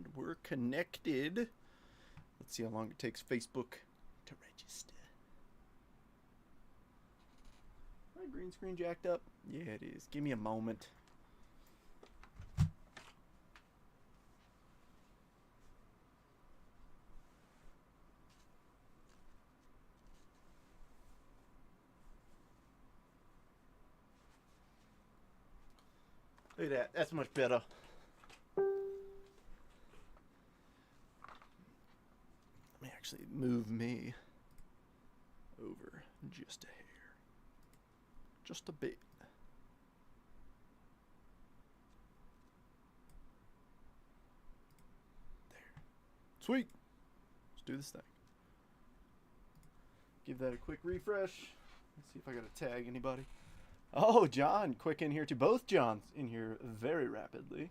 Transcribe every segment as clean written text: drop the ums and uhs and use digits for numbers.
And we're connected. Let's see how long it takes Facebook to register. My green screen jacked up? Yeah, it is. Give me a moment. Look at that. That's much better. Let me actually move me over just a hair. Just a bit. There. Sweet. Let's do this thing. Give that a quick refresh. Let's see if I got to tag anybody. Oh, John, quick in here too. Both Johns in here very rapidly.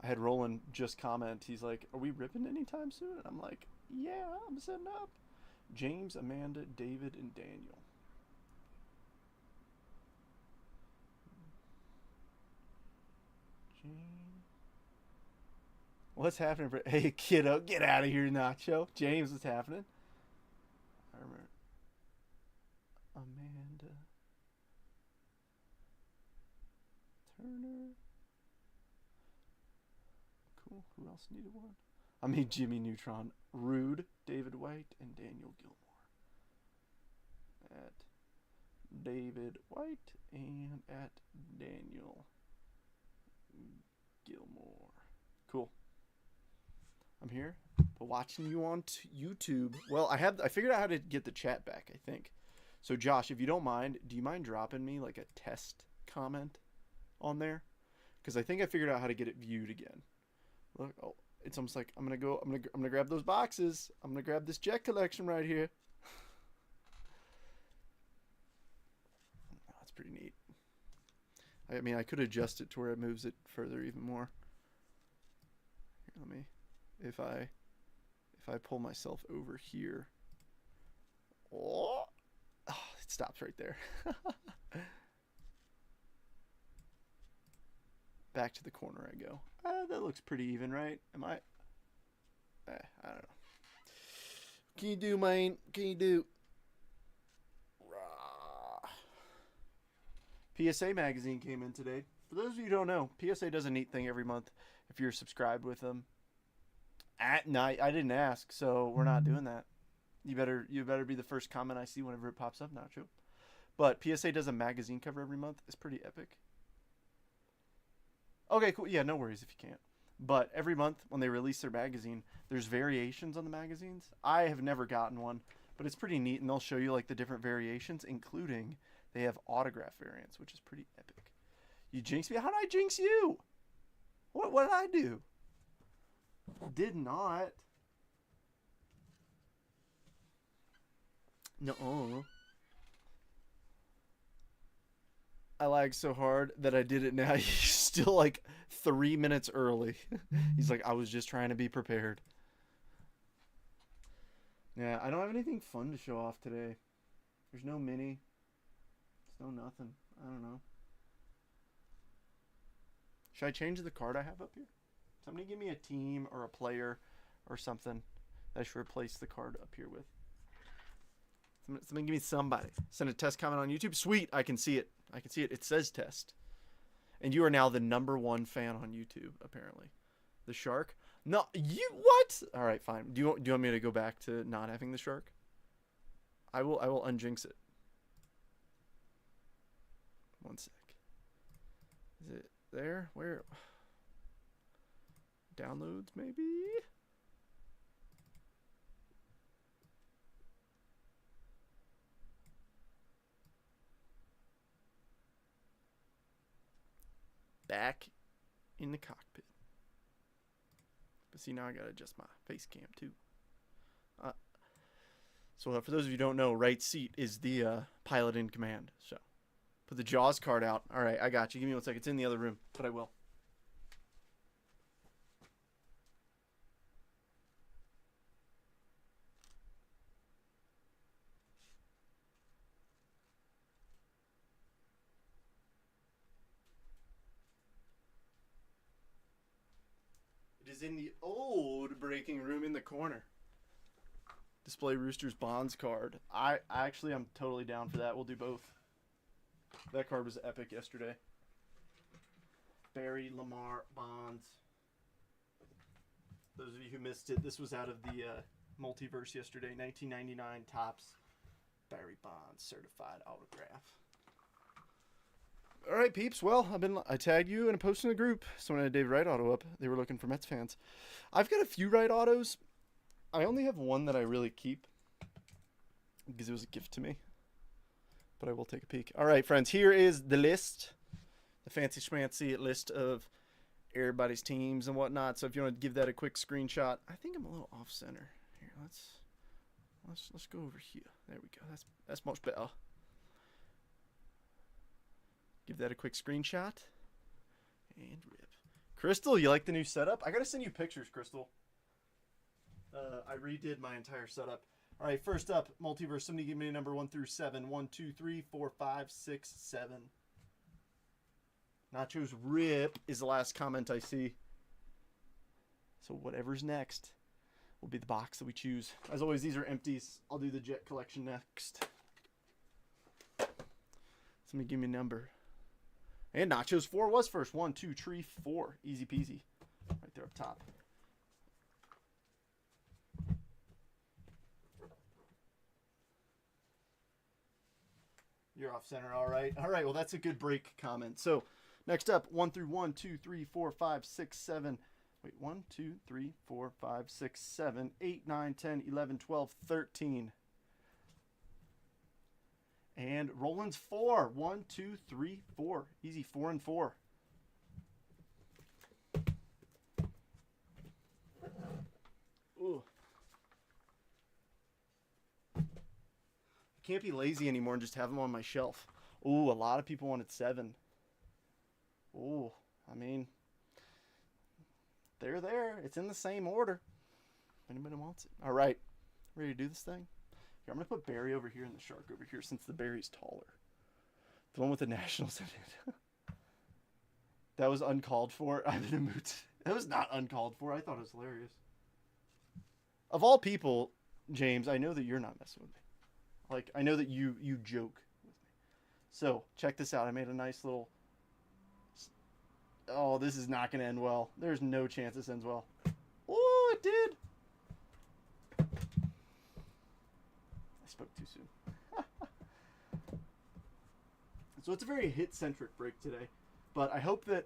I had Roland just comment. He's like, "Are we ripping anytime soon?" And I'm like, "Yeah, I'm setting up." James, Amanda, David, and Daniel. What's happening? Hey, kiddo, get out of here, Nacho. James, what's happening? I remember. Amanda. Turner. Cool. Who else needed one? I mean, Jimmy Neutron, Rude, David White, and Daniel Gilmore. At David White and at Daniel Gilmore. Cool. I'm here, but watching you on YouTube. Well, I figured out how to get the chat back, I think. So Josh, if you don't mind, do you mind dropping me like a test comment on there? Because I think I figured out how to get it viewed again. Look, oh, it's almost like I'm gonna grab those boxes. I'm gonna grab this jet collection right here. Oh, that's pretty neat. I mean, I could adjust it to where it moves it further even more. Here, let me, if I pull myself over here. Oh, it stops right there. Back to the corner I go. That looks pretty even, right? Am I? I don't know. Can you do, man? Can you do? PSA magazine came in today. For those of you who don't know, PSA does a neat thing every month if you're subscribed with them. At night, I didn't ask, so we're not doing that. You better be the first comment I see whenever it pops up, Nacho. But PSA does a magazine cover every month. It's pretty epic. Okay, cool. Yeah, no worries if you can't. But every month when they release their magazine, there's variations on the magazines. I have never gotten one, but it's pretty neat, and they'll show you like the different variations, including they have autograph variants, which is pretty epic. You jinxed me? How did I jinx you? What did I do? Did not. No. I lagged so hard that I did it now. He's still like 3 minutes early. He's like, I was just trying to be prepared. Yeah, I don't have anything fun to show off today. There's no mini. There's no nothing. I don't know. Should I change the card I have up here? Somebody give me a team or a player or something that I should replace the card up here with. Somebody give me somebody. Send a test comment on YouTube. Sweet, I can see it. I can see it. It says test. And you are now the #1 fan on YouTube, apparently. The shark? No, you what? All right, fine. Do you want me to go back to not having the shark? I will unjinx it. One sec. Is it there? Where? Downloads, maybe? Back in the cockpit. But see, now I gotta adjust my face cam too. So for those of you who don't know, right seat is the pilot in command. So put the Jaws card out. All right, I got you. Give me 1 second. It's in the other room, but I will. It is in the old breaking room in the corner. Display Roosters Bonds card. I'm totally down for that. We'll do both. That card was epic yesterday. Barry, Lamar, Bonds. Those of you who missed it, this was out of the Multiverse yesterday. 1999 Topps Barry Bonds certified autograph. All right, peeps. Well, I tagged you in a post in the group. Someone had a Dave Wright auto up. They were looking for Mets fans. I've got a few Wright autos. I only have one that I really keep because it was a gift to me. But I will take a peek. All right, friends. Here is the list, the fancy schmancy list of everybody's teams and whatnot. So if you want to give that a quick screenshot, I think I'm a little off center. Here, let's go over here. There we go. That's much better. Give that a quick screenshot. And rip. Crystal, you like the new setup? I gotta send you pictures, Crystal. I redid my entire setup. All right, first up, Multiverse. Somebody give me a number 1 through 7. 1, 2, 3, 4, 5, 6, 7. Nacho's rip is the last comment I see. So whatever's next will be the box that we choose. As always, these are empties. I'll do the Jet collection next. Somebody give me a number. And Nacho's 4 was first. 1, 2, 3, 4. Easy peasy. Right there up top. You're off center, all right. All right, well, that's a good break comment. So, next up, 1 through 1, 2, 3, 4, 5, 6, 7. Wait, 1, 2, 3, 4, 5, 6, 7, 8, 9, 10, 11, 12, 13. And Roland's 4. 1, 2, 3, 4. Easy, 4 and 4. Ooh. Can't be lazy anymore and just have them on my shelf. Ooh, a lot of people wanted 7. Ooh, I mean, they're there. It's in the same order. If anybody wants it. All right, ready to do this thing? Here, I'm going to put Barry over here and the Shark over here since the Barry's taller. The one with the Nationals in it. That was uncalled for. I'm in a mood. That was not uncalled for. I thought it was hilarious. Of all people, James, I know that you're not messing with me. Like, I know that you joke with me. So, check this out. I made a nice little... Oh, this is not going to end well. There's no chance this ends well. Oh, it did. I spoke too soon. So, it's a very hit-centric break today. But I hope that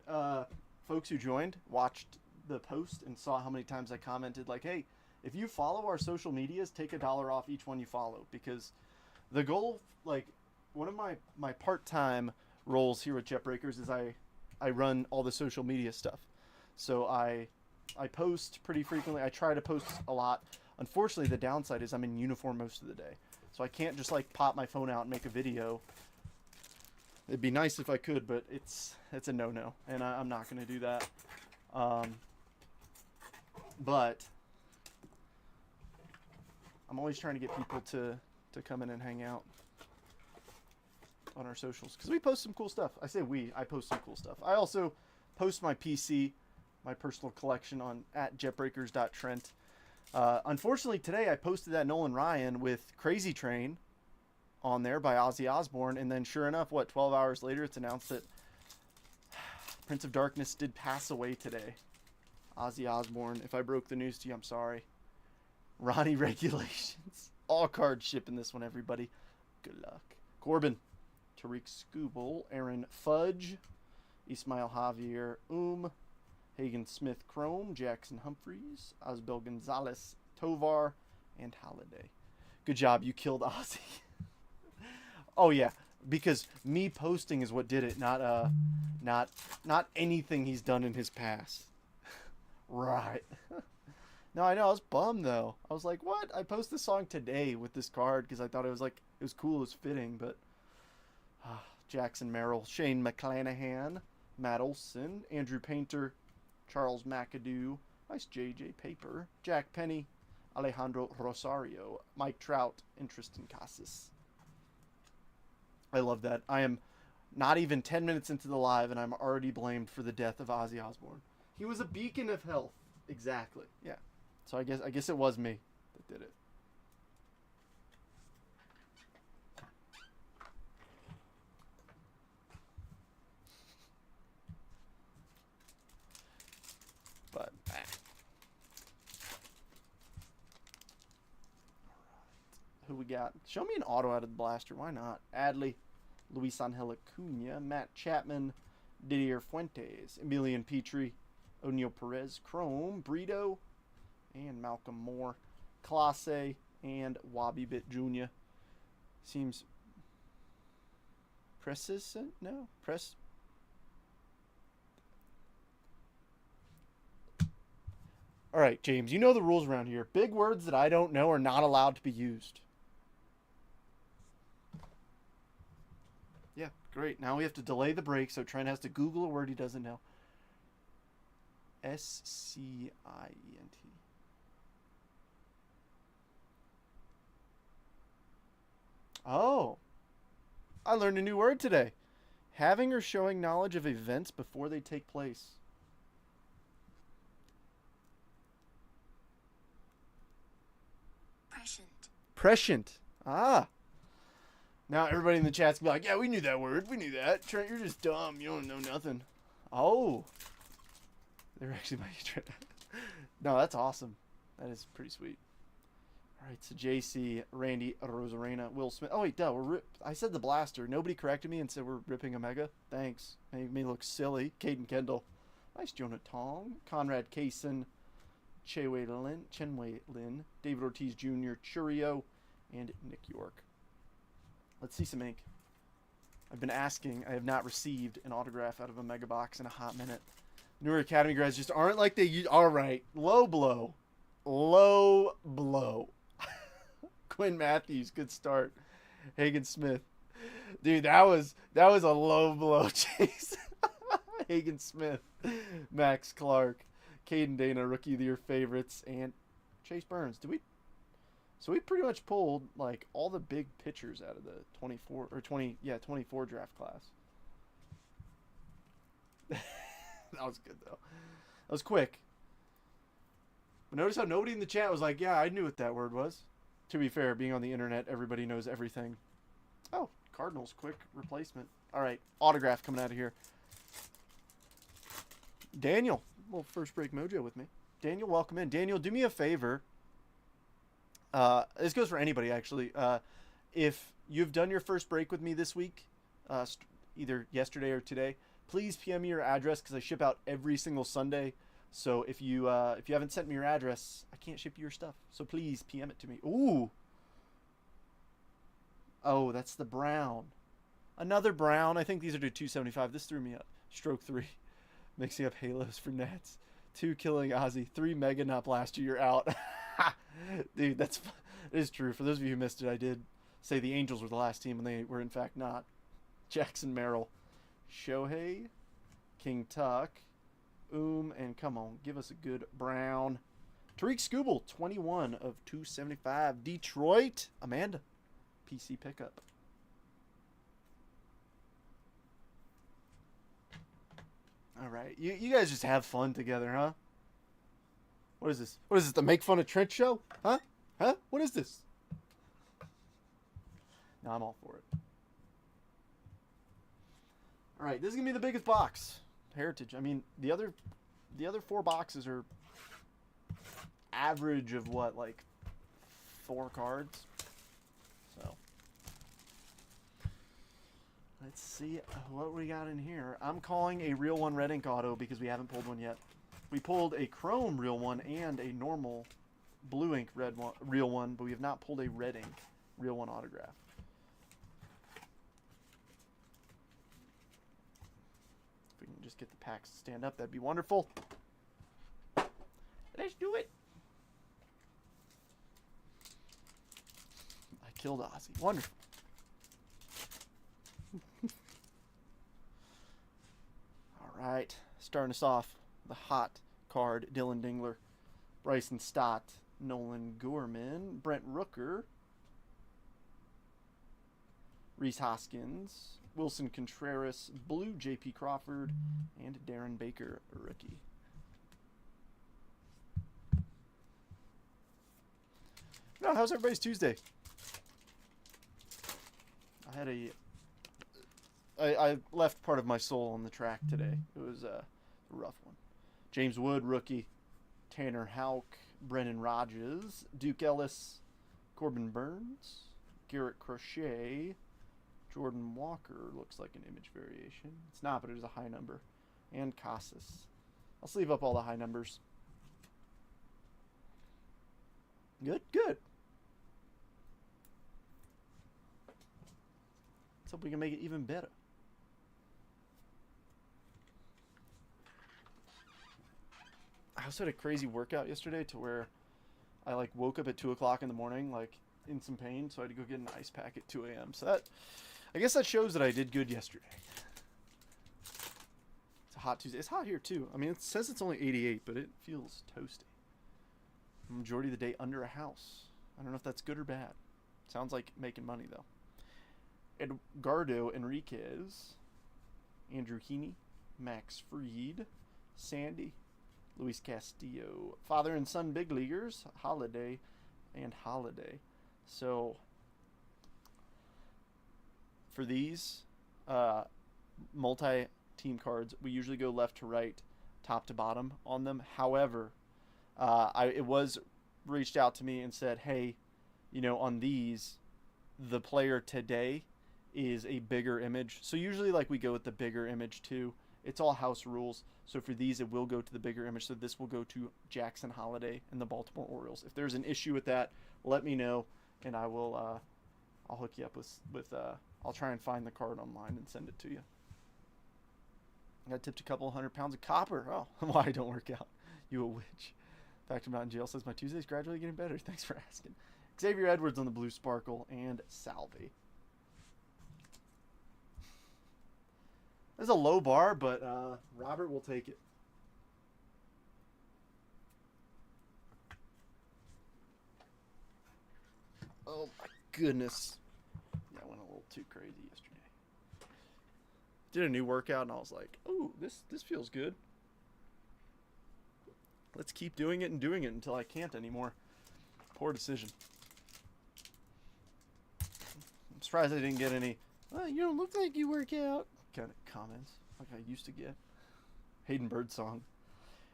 folks who joined watched the post and saw how many times I commented, like, hey, if you follow our social medias, take $1 off each one you follow. Because... the goal, like, one of my part-time roles here at JetBreakers is I run all the social media stuff. So I post pretty frequently. I try to post a lot. Unfortunately, the downside is I'm in uniform most of the day. So I can't just, like, pop my phone out and make a video. It'd be nice if I could, but it's a no-no. And I'm not going to do that. But I'm always trying to get people to come in and hang out on our socials because we post some cool stuff. I say I post some cool stuff. I also post my PC, my personal collection on @jetbreakers.trent. Unfortunately, today I posted that Nolan Ryan with Crazy Train on there by Ozzy Osbourne, and then sure enough, 12 hours later, it's announced that Prince of Darkness did pass away today. Ozzy Osbourne. If I broke the news to you, I'm sorry. Ronnie Regulations. All cards shipping this one, everybody. Good luck. Corbin, Tariq Skubal, Aaron Fudge, Ismail Javier Hagen Smith Chrome, Jackson Humphreys, Osbel Gonzalez, Tovar, and Holiday. Good job. You killed Ozzy. Oh, yeah. Because me posting is what did it, not anything he's done in his past. Right. No, I know. I was bummed, though. I was like, what? I posted this song today with this card because I thought it was cool, it was fitting, but... Jackson Merrill, Shane McClanahan, Matt Olson, Andrew Painter, Charles McAdoo, nice JJ Paper, Jack Penny, Alejandro Rosario, Mike Trout, and Tristan Casas. I love that. I am not even 10 minutes into the live, and I'm already blamed for the death of Ozzy Osbourne. He was a beacon of health Exactly. Yeah. So I guess it was me that did it. But who we got? Show me an auto out of the blaster. Why not? Adley, Luis Angel Acuna, Matt Chapman, Didier Fuentes, Emilian Petrie, O'Neal Perez, Chrome, Brito, and Malcolm Moore, Clase, and Wabi Bit Jr. Seems Prescient? No, Press. All right, James, you know the rules around here. Big words that I don't know are not allowed to be used. Yeah, great. Now we have to delay the break, so Trent has to Google a word he doesn't know. Scient. Oh, I learned a new word today. Having or showing knowledge of events before they take place. Prescient. Prescient. Ah. Now everybody in the chat's gonna be like, yeah, we knew that word. We knew that. Trent, you're just dumb. You don't know nothing. Oh. They're actually my Trent. No, that's awesome. That is pretty sweet. All right, so JC, Randy, Rosarena, Will Smith. Oh, wait, duh. I said the blaster. Nobody corrected me and said we're ripping a mega. Thanks. Made me look silly. Caden Kendall. Nice Jonah Tong. Conrad Kaysen. Chenwei Lin. David Ortiz Jr. Churio. And Nick York. Let's see some ink. I've been asking. I have not received an autograph out of a mega box in a hot minute. Newer Academy grads just aren't like they used. All right. Low blow. Low blow. Quinn Matthews, good start. Hagen Smith. Dude, that was a low blow chase. Hagen Smith. Max Clark. Caden Dana, Rookie of the Year favorites, and Chase Burns. So we pretty much pulled like all the big pitchers out of the 24 draft class. That was good though. That was quick. But notice how nobody in the chat was like, yeah, I knew what that word was. To be fair, being on the internet, everybody knows everything. Oh, Cardinals, quick replacement. All right, autograph coming out of here. Daniel, little first break mojo with me. Daniel, welcome in. Daniel, do me a favor. This goes for anybody, actually. If you've done your first break with me this week, either yesterday or today, please PM me your address because I ship out every single Sunday. So if you haven't sent me your address, I can't ship you your stuff. So please PM it to me. Ooh. Oh, that's the brown. Another brown. I think these are to 275. This threw me up. Stroke 3. Mixing up halos for Nats. 2 killing Ozzy. 3 mega not blaster. You're out. Dude, that is true. For those of you who missed it, I did say the Angels were the last team, and they were in fact not. Jackson Merrill. Shohei. King Tuck. And come on, give us a good brown. Tariq Skubal, 21 of 275. Detroit, Amanda, PC pickup. All right, you guys just have fun together, huh? What is this? What is this, the Make Fun of Trent show? Huh? What is this? No, I'm all for it. All right, this is going to be the biggest box. Heritage. I mean, the other 4 boxes are average of what, like 4 cards. So let's see what we got in here. I'm calling a real one red ink auto because we haven't pulled one yet. We pulled a chrome real one and a normal blue ink real one, but we have not pulled a red ink real one autograph. Just get the packs to stand up, that'd be wonderful. Let's do it. I killed Ozzy. Wonderful. All right, starting us off, the hot card, Dylan Dingler, Bryson Stott, Nolan Gorman, Brent Rooker, Rhys Hoskins, Wilson Contreras, blue J.P. Crawford, and Darren Baker, rookie. No, how's everybody's Tuesday? I left part of my soul on the track today. It was a rough one. James Wood, rookie. Tanner Houck, Brennan Rodgers, Duke Ellis, Corbin Burns, Garrett Crochet, Jordan Walker looks like an image variation. It's not, but it is a high number. And Casas. I'll sleeve up all the high numbers. Good, good. Let's hope we can make it even better. I also had a crazy workout yesterday to where I like woke up at 2 o'clock in the morning, like in some pain, so I had to go get an ice pack at 2 a.m. So that, I guess that shows that I did good yesterday. It's a hot Tuesday. It's hot here too. I mean, it says it's only 88, but it feels toasty. The majority of the day under a house. I don't know if that's good or bad. Sounds like making money though. Edgardo Enriquez, Andrew Heaney, Max Fried, Sandy, Luis Castillo, father and son big leaguers, Holiday and Holiday. So for these multi-team cards, we usually go left to right, top to bottom on them. However, it was reached out to me and said, hey, you know, on these, the player today is a bigger image. So usually like we go with the bigger image too. It's all house rules. So for these, it will go to the bigger image. So this will go to Jackson Holiday and the Baltimore Orioles. If there's an issue with that, let me know, and I will. I'll hook you up with. I'll try and find the card online and send it to you. I got tipped a couple 100 pounds of copper. Oh, why I don't work out? You a witch? Back to Mountain Jail says my Tuesday's gradually getting better. Thanks for asking. Xavier Edwards on the Blue Sparkle and Salve. There's a low bar, but Robert will take it. Oh my goodness. Yeah, I went a little too crazy yesterday. Did a new workout and I was like, oh, this feels good. Let's keep doing it and doing it until I can't anymore. Poor decision. I'm surprised I didn't get any, well, you don't look like you work out kind of comments like I used to get. Hayden Birdsong.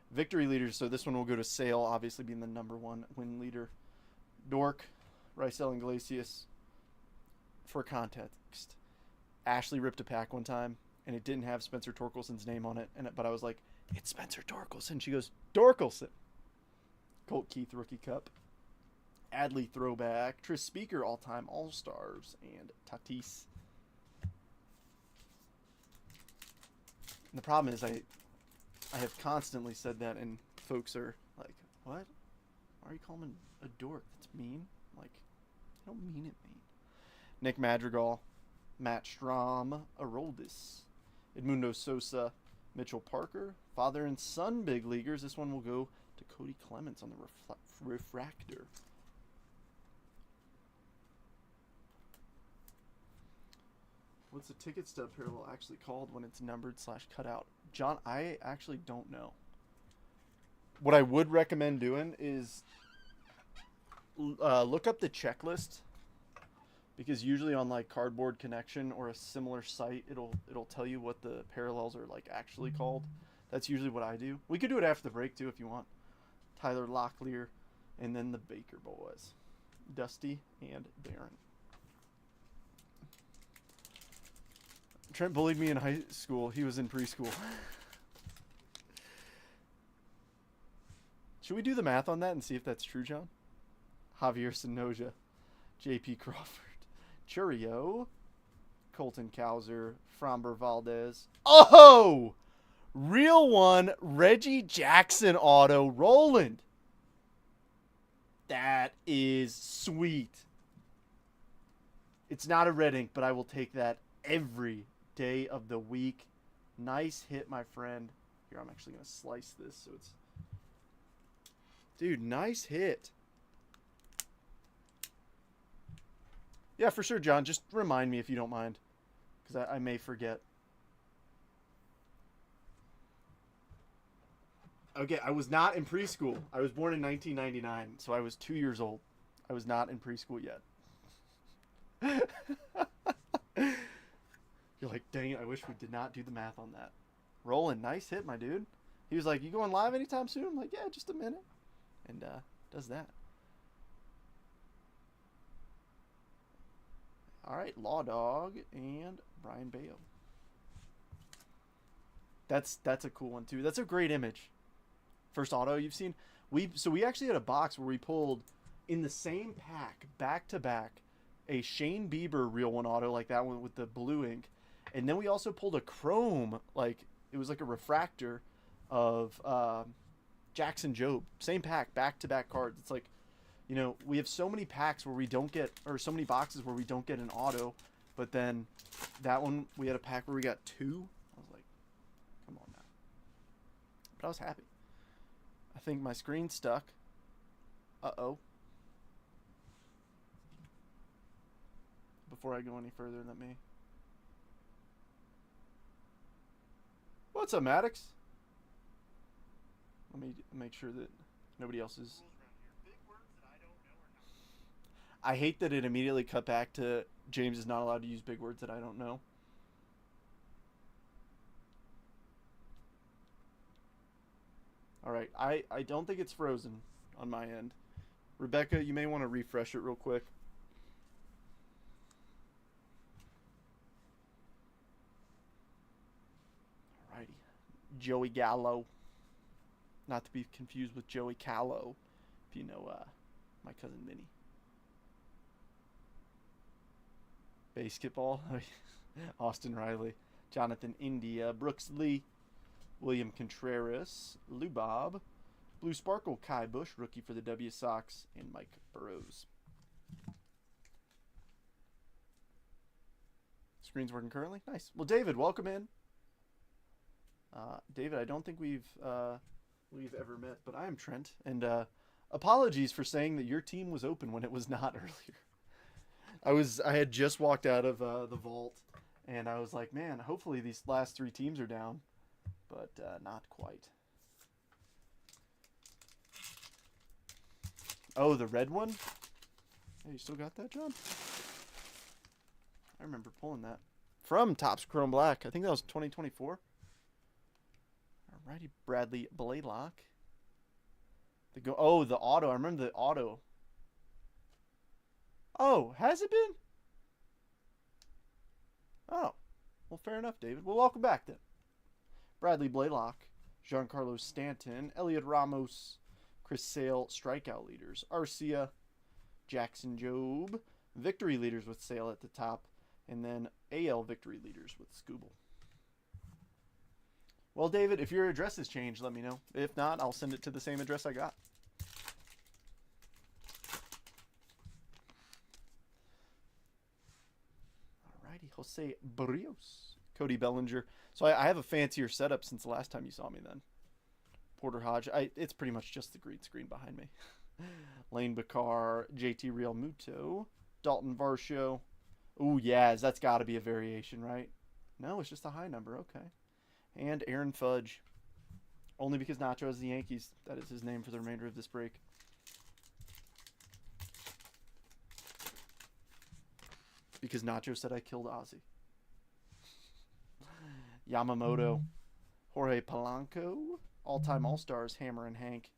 Victory leaders, so this one will go to Sale, obviously being the #1 win leader. Dork, Rysel Iglesias. For context, Ashley ripped a pack one time and it didn't have Spencer Torkelson's name on it, but I was like, it's Spencer Torkelson. She goes, Dorkelson. Colt Keith rookie cup. Adley throwback. Tris Speaker all-time All-Stars. And Tatis. And the problem is I have constantly said that, and folks are like, what? Why are you calling him a dork? That's mean. I'm like, I don't mean it mean. Nick Madrigal, Matt Strom, Aroldis, Edmundo Sosa, Mitchell Parker, father and son big leaguers. This one will go to Cody Clements on the refractor. What's the ticket stub parallel actually called when it's numbered / cut out? John, I actually don't know. What I would recommend doing is look up the checklist, because usually on like Cardboard Connection or a similar site, it'll tell you what the parallels are like actually called. That's usually what I do. We could do it after the break too if you want. Tyler Locklear, and then the Baker boys, Dusty and Barron. Trent bullied me in high school. He was in preschool. Should we do the math on that and see if that's true, John? Javier Sonoja, J.P. Crawford, Churio, Colton Cowser, Framber Valdez. Oh! Real one, Reggie Jackson auto, Roland. That is sweet. It's not a red ink, but I will take that every day of the week. Nice hit, my friend. Here, I'm actually going to slice this so it's... Dude, nice hit. Yeah, for sure, John. Just remind me if you don't mind, because I may forget. Okay, I was not in preschool. I was born in 1999, so I was 2 years old. I was not in preschool yet. You're like, dang it, I wish we did not do the math on that. Roland, nice hit, my dude. He was like, you going live anytime soon? I'm like, yeah, just a minute. And does that. All right, Law Dog and Brian Bayo. That's a cool one too. That's a great image. First auto you've seen. We actually had a box where we pulled in the same pack back to back a Shane Bieber Real One auto like that one with the blue ink, and then we also pulled a chrome, like it was like a refractor of Jackson Jobe. Same pack, back to back cards. It's like, you know, we have so many packs where we don't get, or so many boxes where we don't get an auto, but then that one we had a pack where we got two. I was like, come on now. But I was happy. I think my screen's stuck. Uh-oh. Before I go any further, let me... What's up, Maddox? Let me make sure that nobody else is... I hate that it immediately cut back to James is not allowed to use big words that I don't know. Alright, I don't think it's frozen on my end. Rebecca, you may want to refresh it real quick. Alrighty. Joey Gallo. Not to be confused with Joey Callow, if you know my cousin Minnie. Basketball. Austin Riley. Jonathan India. Brooks Lee. William Contreras. Lou Bob. Blue Sparkle. Kai Bush, rookie for the W Sox. And Mike Burrows. Screen's working currently? Nice. Well, David, welcome in. David, I don't think we've ever met, but I am Trent. And apologies for saying that your team was open when it was not earlier. I had just walked out of the vault, and I was like, man, hopefully these last three teams are down, but not quite. Oh, the red one? Hey, you still got that, John? I remember pulling that from Topps Chrome Black. I think that was 2024. Alrighty, Bradley Blaylock. The auto. I remember the auto. Oh, has it been? Oh, well, fair enough, David. Well, welcome back then. Bradley Blaylock, Giancarlo Stanton, Elliot Ramos, Chris Sale, strikeout leaders. Arcia, Jackson Jobe, victory leaders with Sale at the top, and then AL victory leaders with Scooble. Well, David, if your address has changed, let me know. If not, I'll send it to the same address I got. Alrighty, Jose Barrios, Cody Bellinger. So I have a fancier setup since the last time you saw me then. Porter Hodge. It's pretty much just the green screen behind me. Lane Bakar, JT Real Muto, Dalton Varsho. Ooh, Yaz, that's got to be a variation, right? No, it's just a high number. Okay. And Aaron Fudge. Only because Nacho has the Yankees. That is his name for the remainder of this break. Because Nacho said I killed Ozzy. Yamamoto. Jorge Polanco. All-time All-Stars, Hammer and Hank.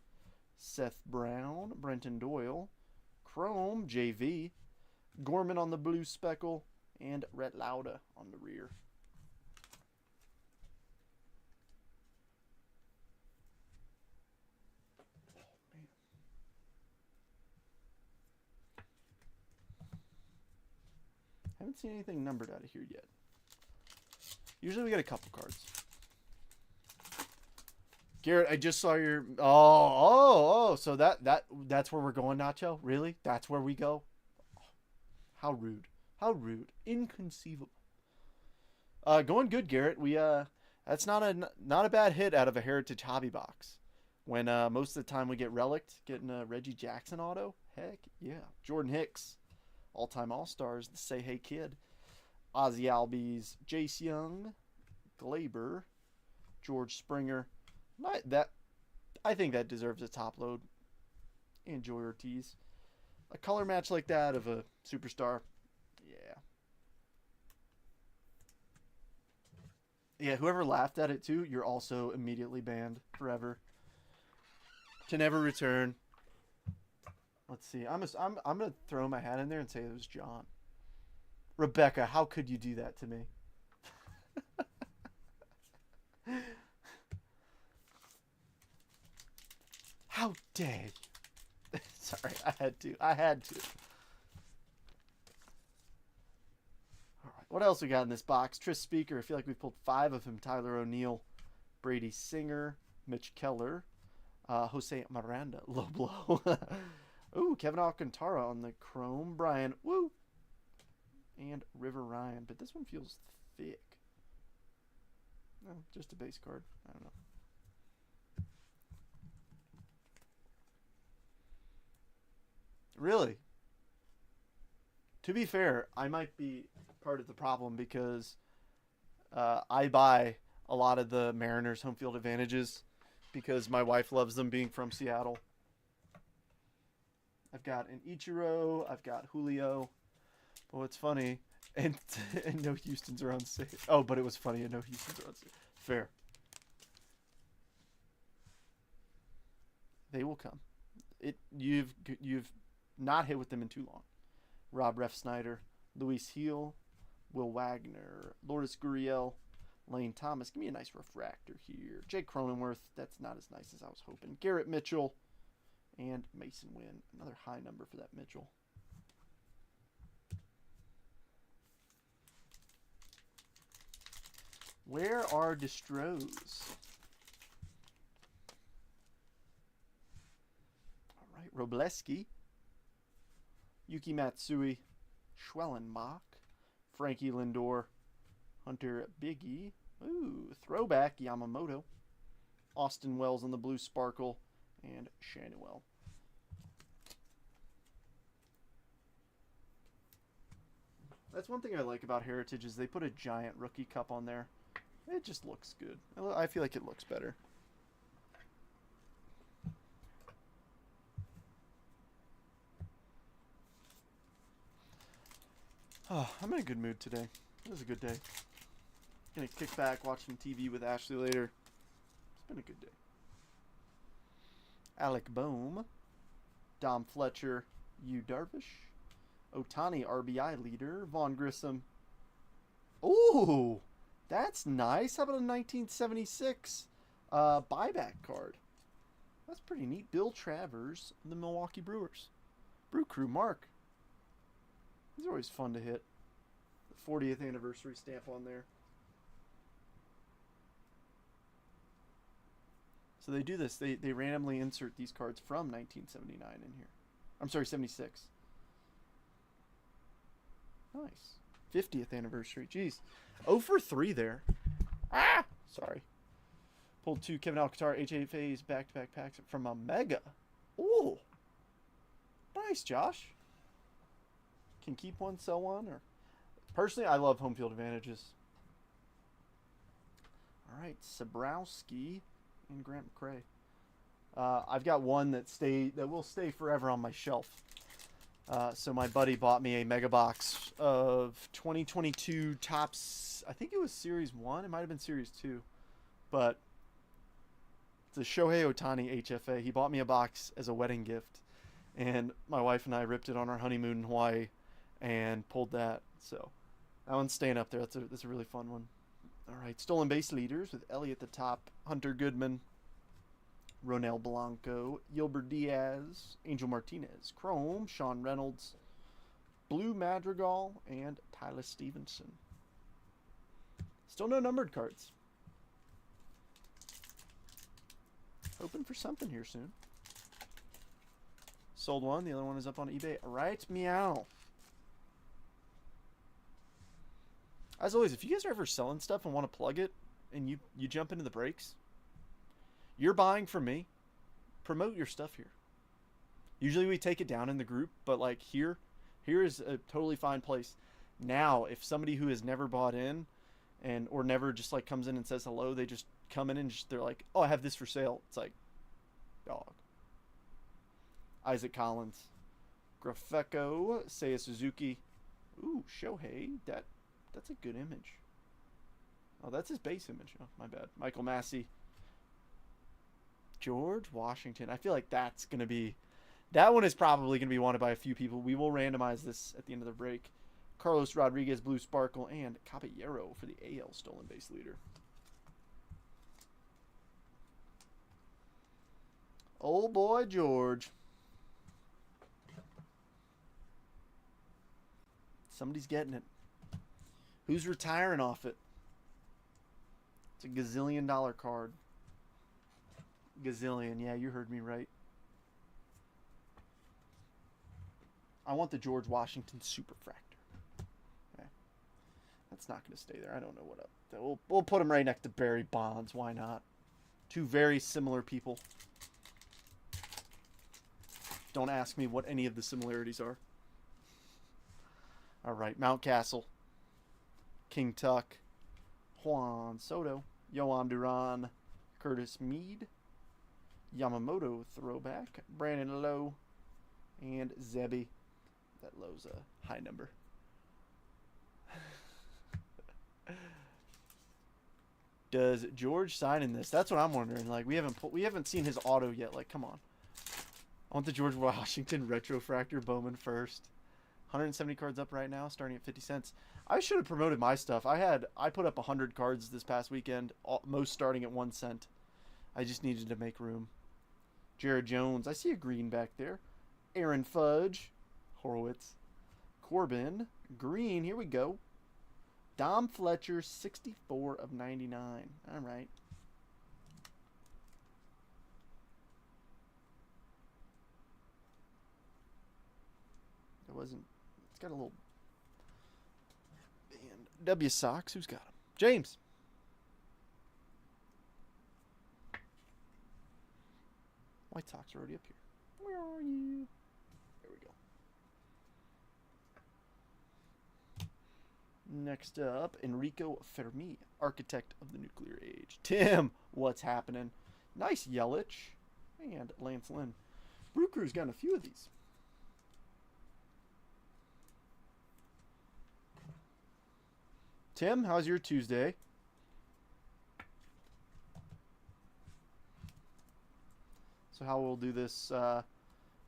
Seth Brown. Brenton Doyle. Chrome, JV. Gorman on the blue speckle. And Rhett Lauda on the rear. Haven't seen anything numbered out of here yet. Usually we get a couple cards. Garrett, I just saw your... Oh, so that's where we're going, Nacho? Really? That's where we go? Oh, how rude. How rude. Inconceivable. Going good, Garrett. We that's not a bad hit out of a Heritage Hobby box. When most of the time we get Relict, getting a Reggie Jackson auto. Heck, yeah. Jordan Hicks. All-time All-Stars, the Say Hey Kid, Ozzy Albies, Jace Young, Glaber, George Springer. I think that deserves a top load. And Joy Ortiz. A color match like that of a superstar. Yeah. Yeah, whoever laughed at it too, you're also immediately banned forever. To never return. Let's see. I'm gonna throw my hat in there and say it was John. Rebecca, how could you do that to me? How dare you? Sorry, I had to. All right, what else we got in this box? Tris Speaker. I feel like we pulled 5 of him. Tyler O'Neill, Brady Singer, Mitch Keller, Jose Miranda, low blow. Ooh, Kevin Alcantara on the Chrome. Brian, woo. And River Ryan. But this one feels thick. No, just a base card. I don't know. Really? To be fair, I might be part of the problem because I buy a lot of the Mariners home field advantages because my wife loves them being from Seattle. I've got an Ichiro, I've got Julio. But what's funny, and no Houston's are on sale. Oh, but it was funny, and no Houston's are on sale. Fair. They will come. You've not hit with them in too long. Rob Ref Snyder, Luis Heel, Will Wagner, Lourdes Gurriel, Lane Thomas. Give me a nice refractor here. Jake Cronenworth. That's not as nice as I was hoping. Garrett Mitchell and Mason Wynn. Another high number for that Mitchell. Where are Destros? All right, Robleski, Yuki Matsui, Schwellenbach, Frankie Lindor, Hunter Biggie, ooh, throwback Yamamoto, Austin Wells on the blue sparkle, and Shanuel. That's one thing I like about Heritage is they put a giant rookie cup on there. It just looks good. I feel like it looks better. Oh, I'm in a good mood today. It was a good day. Gonna kick back, watch some TV with Ashley later. It's been a good day. Alec Boehm, Dom Fletcher, Yu Darvish, Ohtani RBI leader, Vaughn Grissom. Ooh, that's nice. How about a 1976 buyback card? That's pretty neat. Bill Travers, the Milwaukee Brewers. Brew Crew Mark. These are always fun to hit. The 40th anniversary stamp on there. So they do this. They randomly insert these cards from 1979 in here. I'm sorry, 76. Nice. 50th anniversary. Jeez. 0 for 3 there. Ah! Sorry. Pulled 2 Kevin Alcantara HFA's back-to-back packs from a Mega. Ooh. Nice, Josh. Can keep one, sell one. Or personally, I love home field advantages. All right. Sabrowski and Grant McCray. I've got one that will stay forever on my shelf. So my buddy bought me a mega box of 2022 Topps. I think it was Series 1. It might have been Series 2. But it's a Shohei Ohtani HFA. He bought me a box as a wedding gift. And my wife and I ripped it on our honeymoon in Hawaii and pulled that. So that one's staying up there. That's a really fun one. All right. Stolen base leaders with Ellie at the top. Hunter Goodman. Ronel Blanco, Yilbert Diaz, Angel Martinez, Chrome, Sean Reynolds, Blue Madrigal, and Tyler Stevenson. Still no numbered cards. Hoping for something here soon. Sold one. The other one is up on eBay. Right, meow. As always, if you guys are ever selling stuff and want to plug it, and you jump into the breaks, you're buying from me. Promote your stuff here. Usually we take it down in the group, but like here is a totally fine place. Now, if somebody who has never bought in or never just like comes in and says hello, they just come in and they're like, "Oh, I have this for sale." It's like, dog. Isaac Collins, Grafeco, Seiya Suzuki. Ooh, Shohei. That's a good image. Oh, that's his base image. Oh, my bad. Michael Massey. George Washington. I feel like that's going to be... That one is probably going to be wanted by a few people. We will randomize this at the end of the break. Carlos Rodriguez, Blue Sparkle, and Caballero for the AL stolen base leader. Old boy George. Somebody's getting it. Who's retiring off it? It's a gazillion-dollar card. Gazillion. Yeah, you heard me right. I want the George Washington Superfractor. Okay. That's not going to stay there. I don't know what up. We'll put him right next to Barry Bonds. Why not? Two very similar people. Don't ask me what any of the similarities are. All right, Mountcastle, King Tuck, Juan Soto, Yoan Duran, Curtis Mead, Yamamoto throwback, Brandon Lowe, and Zebby. That Lowe's a high number. Does George sign in this? That's what I'm wondering. Like we haven't seen his auto yet. Like come on. I want the George Washington Retrofractor Bowman first. 170 cards up right now, starting at 50 cents. I should have promoted my stuff. I put up 100 cards this past weekend, most starting at 1 cent. I just needed to make room. Jared Jones, I see a green back there. Aaron Fudge, Horowitz, Corbin, green. Here we go. Dom Fletcher, 64 of 99. All right. It wasn't. It's got a little band. W Sox. Who's got him? James. White Sox are already up here. Where are you? There we go. Next up, Enrico Fermi, Architect of the Nuclear Age. Tim, what's happening? Nice Yelich. And Lance Lynn. Brew Crew's gotten a few of these. Tim, how's your Tuesday? So how we'll do this, for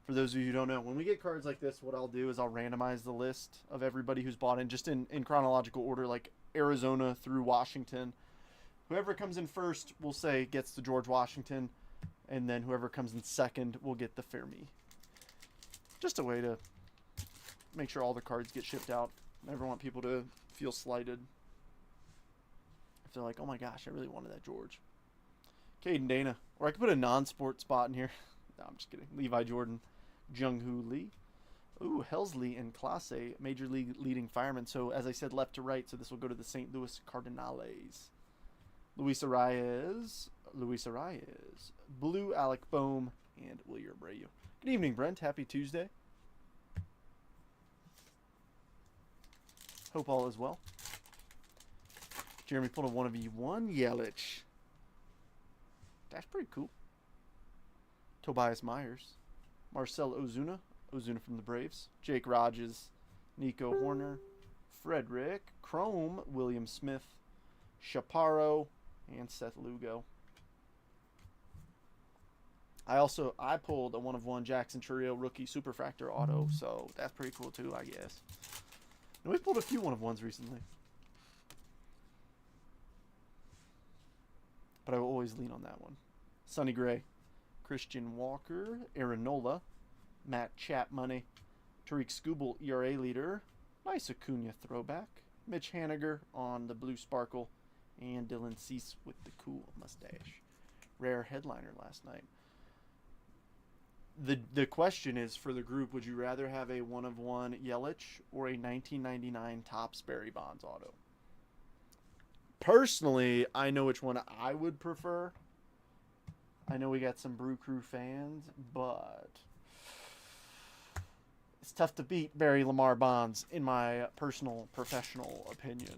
those of you who don't know, when we get cards like this, what I'll do is I'll randomize the list of everybody who's bought in, just in chronological order, like Arizona through Washington. Whoever comes in first, we'll say, gets the George Washington, and then whoever comes in second will get the Fermi. Just a way to make sure all the cards get shipped out. I never want people to feel slighted. If they're like, oh my gosh, I really wanted that George. Caden Dana. Or I could put a non-sport spot in here. No, I'm just kidding. Levi Jordan. Jung-Hoo Lee. Ooh, Helsley and Clase, Major League leading fireman. So, as I said, left to right. So, this will go to the St. Louis Cardinals. Luis Arias. Blue Alec Boehm. And William Abreu. Good evening, Brent. Happy Tuesday. Hope all is well. Jeremy pulled a 1v1 Yelich. That's pretty cool. Tobias Myers. Marcel Ozuna. Ozuna from the Braves. Jake Rogers. Nico Horner. Frederick. Chrome. William Smith. Chaparro. And Seth Lugo. I pulled a 1-of-1 Jackson Chourio rookie Superfractor auto. So that's pretty cool too, I guess. And we've pulled a few 1-of-1s recently. But I will always lean on that one. Sonny Gray, Christian Walker, Aaron Nola, Matt Chapmoney, Tariq Skubal, ERA leader, nice Acuna throwback, Mitch Haniger on the Blue Sparkle, and Dylan Cease with the cool mustache. Rare headliner last night. The question is for the group, would you rather have a 1-of-1 Yelich or a 1999 Topps Barry Bonds auto? Personally, I know which one I would prefer. I know we got some Brew Crew fans, but it's tough to beat Barry Lamar Bonds, in my personal, professional opinion.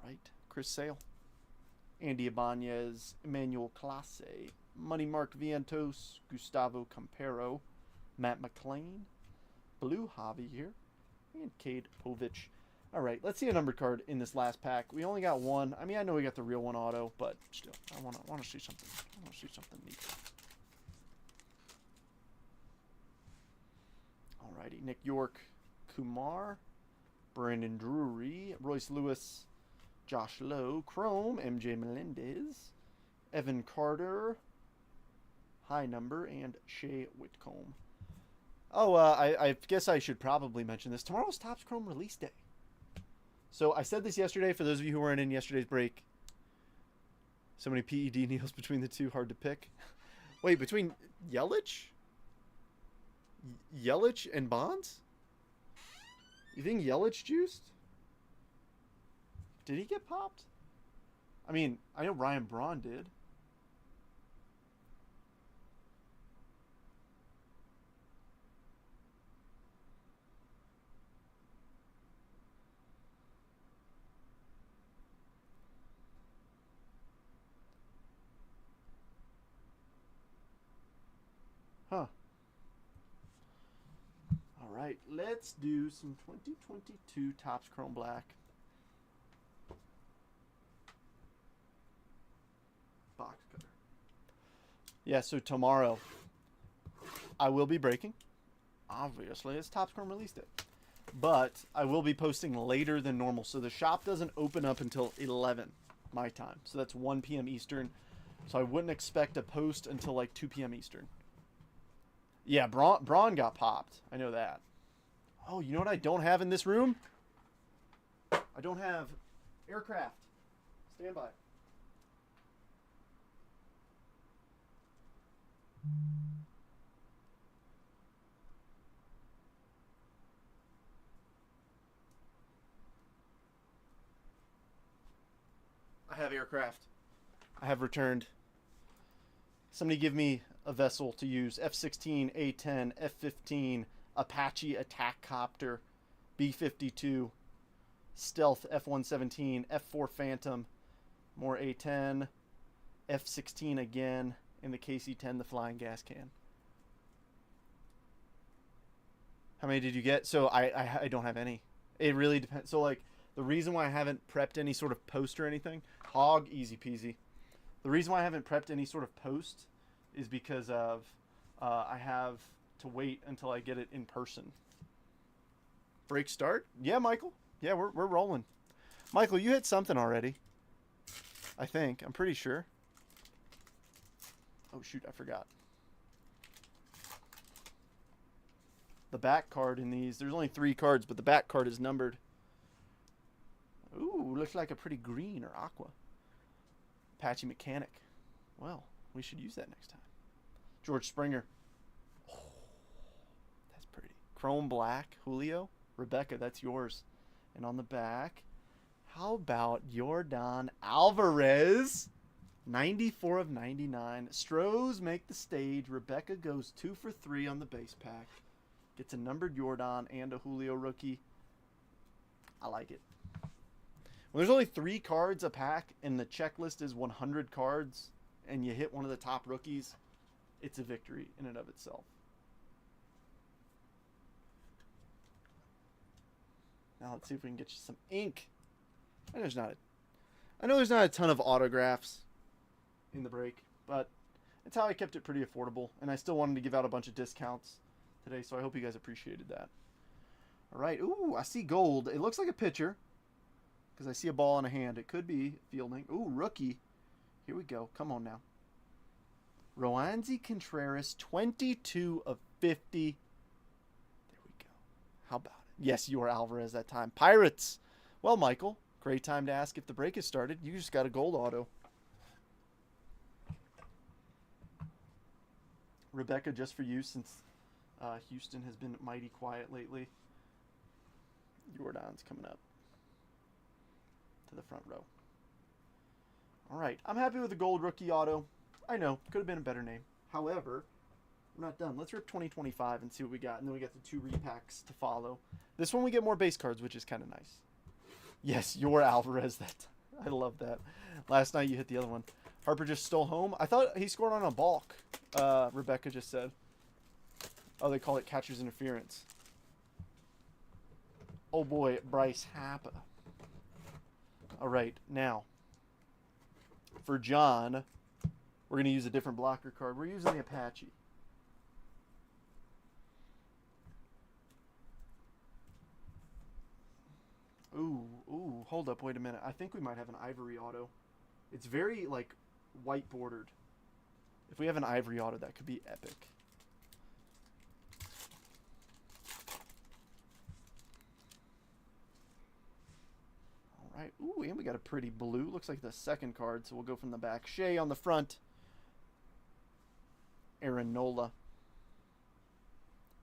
All right, Chris Sale, Andy Ibanez, Emmanuel Clase, Money Mark Vientos, Gustavo Campero, Matt McLean, Blue Javier, and Cade Povich. All right, let's see a numbered card in this last pack. We only got one. I mean, I know we got the real one auto, but still, I want to see something. I want to see something neat. All righty, Nick York, Kumar, Brandon Drury, Royce Lewis, Josh Lowe, Chrome, MJ Melendez, Evan Carter, high number, and Shea Whitcomb. Oh, I guess I should probably mention this. Tomorrow's Topps Chrome release day. So I said this yesterday, for those of you who weren't in yesterday's break. So many PED kneels between the two, hard to pick. Wait, between Yelich and Bonds? You think Yelich juiced? Did he get popped? I mean, I know Ryan Braun did. Huh. All right, let's do some 2022 Topps Chrome Black. Box cutter. Yeah, so tomorrow I will be breaking. Obviously, it's Topps Chrome release day. But I will be posting later than normal. So the shop doesn't open up until 11 my time. So that's 1 p.m. Eastern. So I wouldn't expect a post until like 2 p.m. Eastern. Yeah, Braun got popped. I know that. Oh, you know what I don't have in this room? I don't have aircraft. Stand by. I have aircraft. I have returned. Somebody give me a vessel to use. F-16, A-10, F-15, Apache attack copter, B-52, stealth F-117, F-4 Phantom, more A-10, F-16 again, and the KC-10, the flying gas can. How many did you get? So I don't have any. It really depends. So like the reason why I haven't prepped any sort of post or anything, hog, easy peasy. The reason why I haven't prepped any sort of post is because of I have to wait until I get it in person. Break start? Yeah, Michael. Yeah, we're rolling. Michael, you hit something already. I think. I'm pretty sure. Oh, shoot. I forgot. The back card in these. There's only 3 cards, but the back card is numbered. Ooh, looks like a pretty green or aqua. Apache Mechanic. Well, we should use that next time. George Springer. Oh, that's pretty. Chrome Black. Julio. Rebecca, that's yours. And on the back, how about Yordan Alvarez? 94 of 99. Stros make the stage. Rebecca goes 2 for 3 on the base pack. Gets a numbered Yordan and a Julio rookie. I like it. When there's only 3 cards a pack and the checklist is 100 cards and you hit one of the top rookies, it's a victory in and of itself. Now let's see if we can get you some ink. I know there's not a ton of autographs in the break, but it's how I kept it pretty affordable, and I still wanted to give out a bunch of discounts today, so I hope you guys appreciated that. All right. Ooh, I see gold. It looks like a pitcher because I see a ball in a hand. It could be fielding. Ooh, rookie. Here we go. Come on now. Roansy Contreras, 22 of 50. There we go. How about it? Yes, you are Alvarez that time. Pirates. Well, Michael, great time to ask if the break has started. You just got a gold auto. Rebecca, just for you, since Houston has been mighty quiet lately. Jordan's coming up to the front row. All right, I'm happy with the gold rookie auto. I know, could have been a better name. However, we're not done. Let's rip 2025 and see what we got, and then we got the 2 repacks to follow. This one we get more base cards, which is kind of nice. Yes, you're Alvarez. I love that. Last night you hit the other one. Harper just stole home. I thought he scored on a balk. Rebecca just said. Oh, they call it catcher's interference. Oh boy, Bryce Harper. All right, now for John, we're going to use a different blocker card. We're using the Apache. Ooh, hold up, wait a minute. I think we might have an Ivory auto. It's very, like, white bordered. If we have an Ivory auto, that could be epic. All right. Ooh, and we got a pretty blue. Looks like the second card, so we'll go from the back. Shea on the front. Aaron Nola.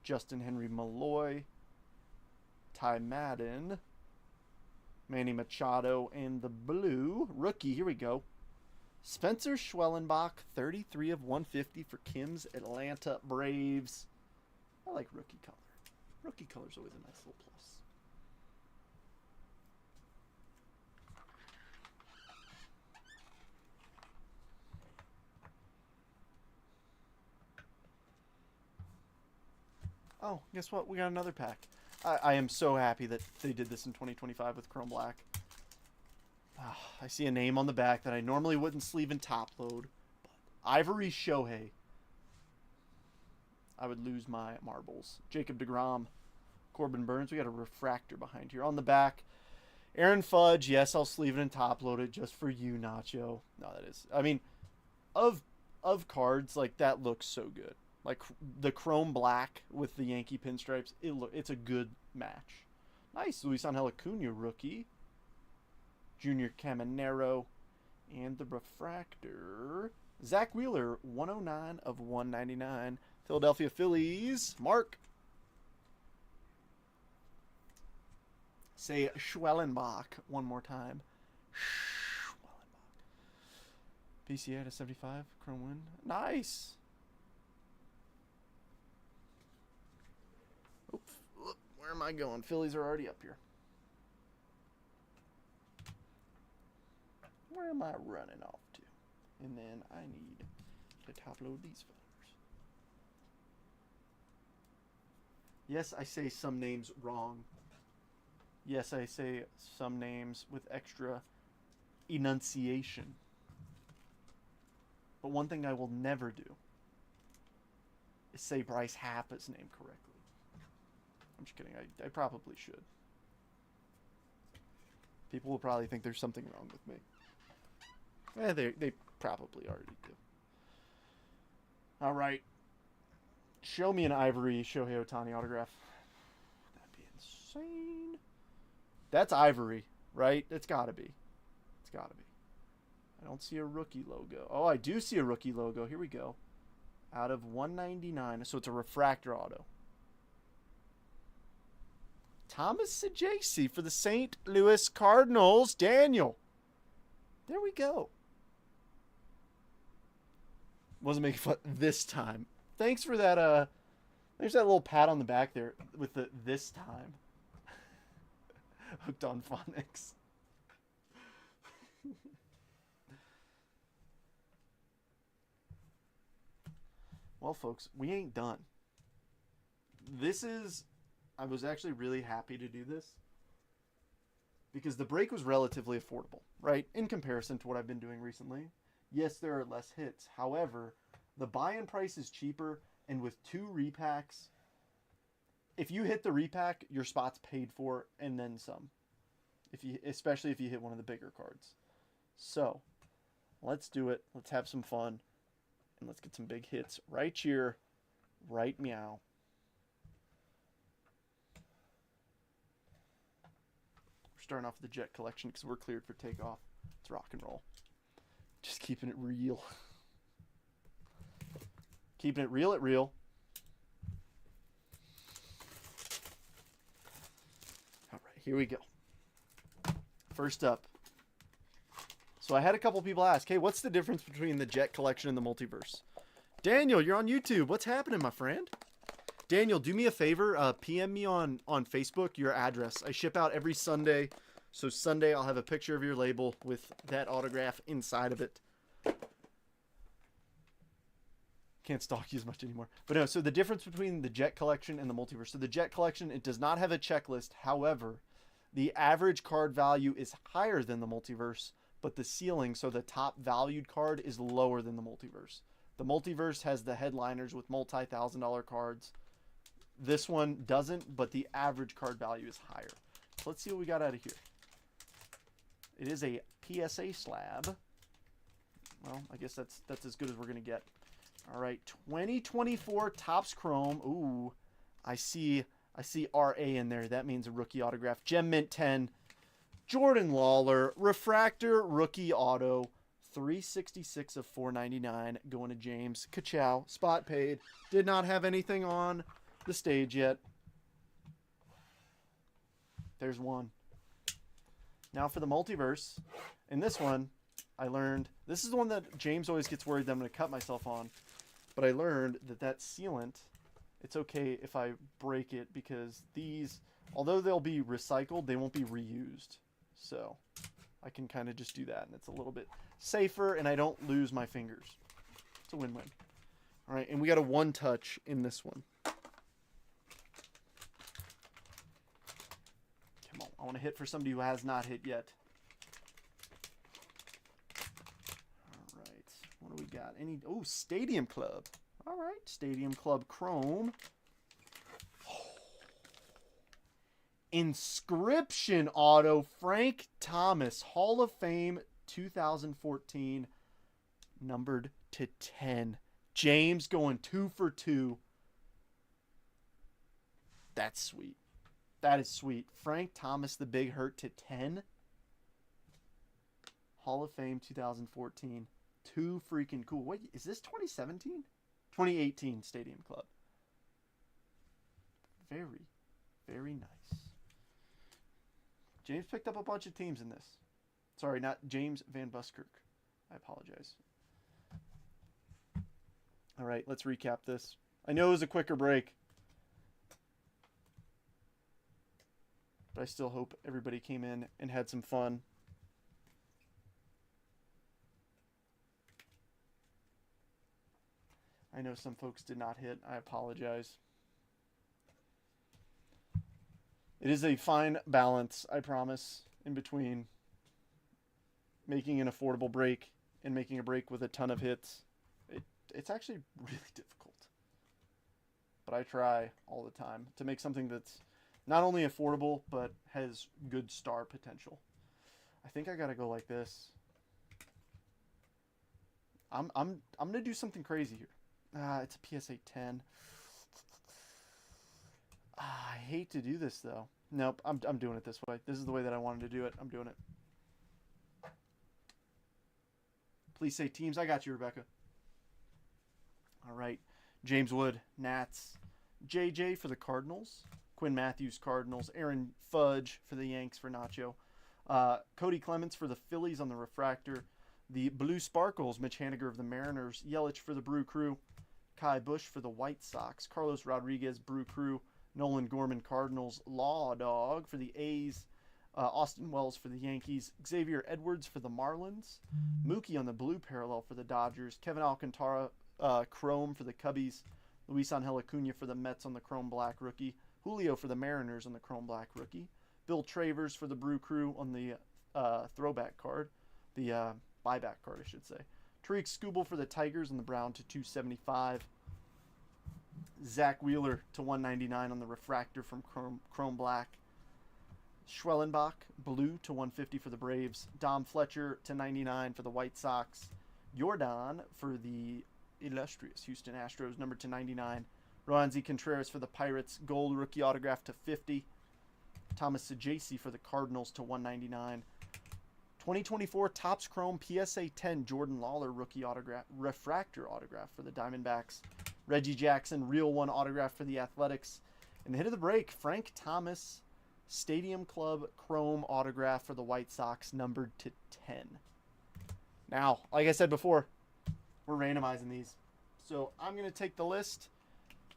Justin Henry Malloy. Ty Madden. Manny Machado and the blue. Rookie, here we go. Spencer Schwellenbach, 33 of 150 for Kim's Atlanta Braves. I like rookie color. Rookie color is always a nice little plus. Oh, guess what? We got another pack. I am so happy that they did this in 2025 with Chrome Black. Oh, I see a name on the back that I normally wouldn't sleeve and top load. But Ivory Shohei. I would lose my marbles. Jacob deGrom. Corbin Burns. We got a refractor behind here. On the back, Aaron Fudge. Yes, I'll sleeve it and top load it just for you, Nacho. No, that is. I mean, of cards, like, that looks so good. Like, the Chrome Black with the Yankee pinstripes, it's a good match. Nice. Luis Angel Acuna rookie. Junior Caminero. And the refractor. Zach Wheeler, 109 of 199. Philadelphia Phillies. Mark. Say Schwellenbach one more time. Schwellenbach. PCA to 75. Chrome win. Nice. Where am I going? Phillies are already up here. Where am I running off to? And then I need to top load these fellers. Yes, I say some names wrong. Yes, I say some names with extra enunciation. But one thing I will never do is say Bryce Harper's name correctly. I'm just kidding. I probably should. People will probably think there's something wrong with me. They probably already do. All right. Show me an Ivory Shohei Ohtani autograph. That'd be insane. That's Ivory, right? It's got to be. It's got to be. I don't see a rookie logo. Oh, I do see a rookie logo. Here we go. Out of 199. So it's a refractor auto. Thomas Sajaci for the St. Louis Cardinals. Daniel. There we go. Wasn't making fun this time. Thanks for that. There's that little pat on the back there with the this time. Hooked on phonics. Well, folks, we ain't done. I was actually really happy to do this because the break was relatively affordable, right? In comparison to what I've been doing recently. Yes, there are less hits. However, the buy-in price is cheaper, and with 2 repacks, if you hit the repack, your spot's paid for and then some. Especially if you hit one of the bigger cards. So, let's do it. Let's have some fun. And let's get some big hits right here. Right meow. Starting off with the Jet collection because we're cleared for takeoff. Let's rock and roll. Just keeping it real. Keeping it real at real. All right, here we go. First up. So I had a couple people ask, hey, what's the difference between the Jet collection and the multiverse? Daniel, you're on YouTube. What's happening, my friend? Daniel, do me a favor. PM me on Facebook your address. I ship out every Sunday. So Sunday I'll have a picture of your label with that autograph inside of it. Can't stalk you as much anymore. But no, so the difference between the Jet Collection and the Multiverse. So the Jet Collection, it does not have a checklist. However, the average card value is higher than the Multiverse, but the ceiling, so the top valued card, is lower than the Multiverse. The Multiverse has the headliners with multi-$1,000 cards. This one doesn't, but the average card value is higher. So let's see what we got out of here. It is a PSA slab. Well, I guess that's as good as we're going to get. All right, 2024 Topps Chrome. Ooh, I see RA in there. That means a rookie autograph. Gem Mint 10. Jordan Lawler. Refractor rookie auto. 366 of 499 going to James. Ka-chow. Spot paid. Did not have anything on the stage yet. There's one. Now for the Multiverse. In this one, I learned, this is the one that James always gets worried that I'm going to cut myself on. But I learned that sealant, it's okay if I break it because these, although they'll be recycled, they won't be reused. So I can kind of just do that, and it's a little bit safer, and I don't lose my fingers. It's a win-win. All right, and we got a one touch in this one. Come on, I want to hit for somebody who has not hit yet. What do we got? Oh, Stadium Club. All right, Stadium Club Chrome. Inscription auto, Frank Thomas, Hall of Fame 2014, numbered to 10. James going 2 for 2. That's sweet. That is sweet. Frank Thomas, the Big Hurt to 10. Hall of Fame 2014. Too freaking cool. Wait, is this 2017? 2018 Stadium Club. Very, very nice. James picked up a bunch of teams in this. Sorry, not James Van Buskirk. I apologize. All right, let's recap this. I know it was a quicker break, but I still hope everybody came in and had some fun. I know some folks did not hit. I apologize. It is a fine balance, I promise, in between making an affordable break and making a break with a ton of hits. It's actually really difficult. But I try all the time to make something that's not only affordable, but has good star potential. I think I got to go like this. I'm going to do something crazy here. It's a PSA 10. I hate to do this though. Nope, I'm doing it this way. This is the way that I wanted to do it. I'm doing it. Please say teams. I got you, Rebecca. All right. James Wood, Nats. JJ for the Cardinals. Quinn Matthews, Cardinals. Aaron Fudge for the Yanks for Nacho. Cody Clements for the Phillies on the refractor. The Blue Sparkles, Mitch Haniger of the Mariners. Yelich for the Brew Crew. Kai Bush for the White Sox. Carlos Rodriguez, Brew Crew. Nolan Gorman, Cardinals. Law Dog for the A's. Austin Wells for the Yankees. Xavier Edwards for the Marlins. Mookie on the blue parallel for the Dodgers. Kevin Alcantara, Chrome for the Cubbies. Luis Angel Acuna for the Mets on the Chrome Black rookie. Julio for the Mariners on the Chrome Black rookie. Bill Travers for the Brew Crew on the throwback card. The buyback card, I should say. Tariq Skubal for the Tigers on the Brown to 275. Zach Wheeler to 199 on the refractor from Chrome Black. Schwellenbach, blue to 150 for the Braves. Dom Fletcher to 99 for the White Sox. Jordan for the illustrious Houston Astros, number to 99. Roansy Contreras for the Pirates, gold rookie autograph to 50. Thomas Saggese for the Cardinals to 199. 2024 Topps Chrome PSA 10 Jordan Lawler rookie autograph, refractor autograph for the Diamondbacks. Reggie Jackson, real one autograph for the Athletics. And the hit of the break, Frank Thomas Stadium Club Chrome autograph for the White Sox, numbered to 10. Now, like I said before, we're randomizing these. So I'm going to take the list,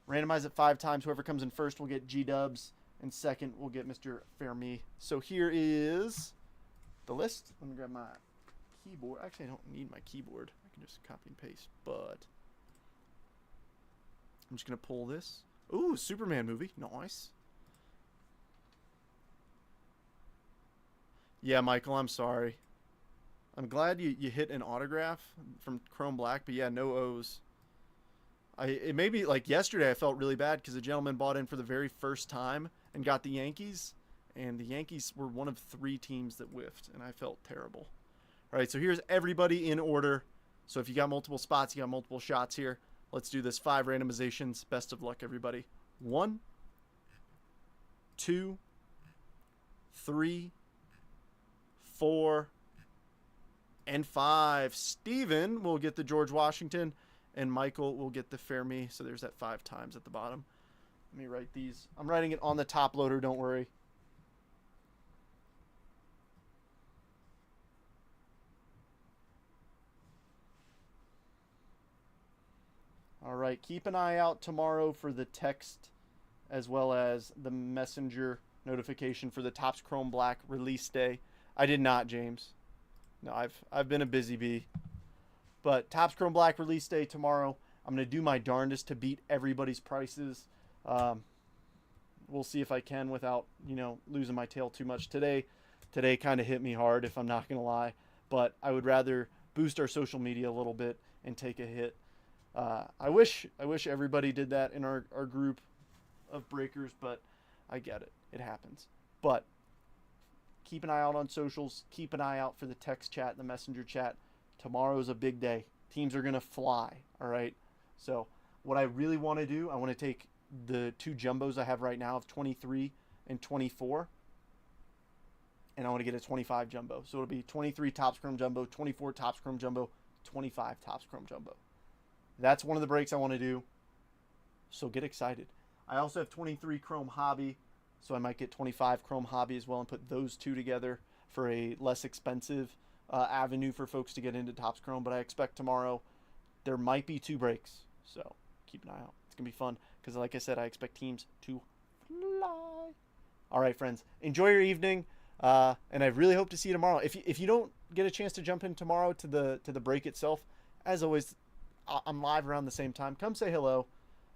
randomize it 5 times. Whoever comes in first will get G-dubs, and second will get Mr. Fermi. So here is the list. Let me grab my keyboard. Actually, I don't need my keyboard. I can just copy and paste, but I'm just going to pull this. Ooh, Superman movie. Nice. Yeah, Michael, I'm sorry. I'm glad you hit an autograph from Chrome Black, but yeah, no O's. It may be like yesterday I felt really bad because a gentleman bought in for the very first time and got the Yankees, and the Yankees were one of 3 teams that whiffed, and I felt terrible. All right, so here's everybody in order. So if you got multiple spots, you got multiple shots here. Let's do this. 5 randomizations. Best of luck, everybody. 1, 2, 3, 4, and 5. Steven will get the George Washington, and Michael will get the Fermi. So there's that 5 times at the bottom. Let me write these. I'm writing it on the top loader, don't worry. All right, keep an eye out tomorrow for the text as well as the messenger notification for the Topps Chrome Black release day. I did not, James. No, I've been a busy bee. But Topps Chrome Black release day tomorrow. I'm going to do my darndest to beat everybody's prices. We'll see if I can without, losing my tail too much today. Today kind of hit me hard, if I'm not going to lie. But I would rather boost our social media a little bit and take a hit. I wish everybody did that in our group of breakers, but I get it. It happens. But keep an eye out on socials. Keep an eye out for the text chat and the messenger chat. Tomorrow's a big day. Teams are going to fly, all right? So what I really want to do, I want to take the 2 jumbos I have right now of 23 and 24, and I want to get a 25 jumbo. So it'll be 23 Topps Chrome Jumbo, 24 Topps Chrome Jumbo, 25 Topps Chrome Jumbo. That's one of the breaks I want to do. So get excited. I also have 23 Chrome Hobby, so I might get 25 Chrome Hobby as well and put those 2 together for a less expensive avenue for folks to get into Topps Chrome. But I expect tomorrow there might be 2 breaks, so keep an eye out. It's going to be fun because, like I said, I expect teams to fly. All right, friends, enjoy your evening, and I really hope to see you tomorrow. If you don't get a chance to jump in tomorrow to the break itself, as always, I'm live around the same time. Come say hello.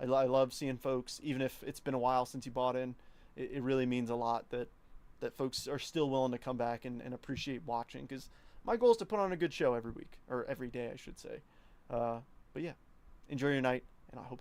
I love seeing folks, even if it's been a while since you bought in. It really means a lot that folks are still willing to come back and appreciate watching, because my goal is to put on a good show every week, or every day, I should say. But yeah, enjoy your night, and I hope to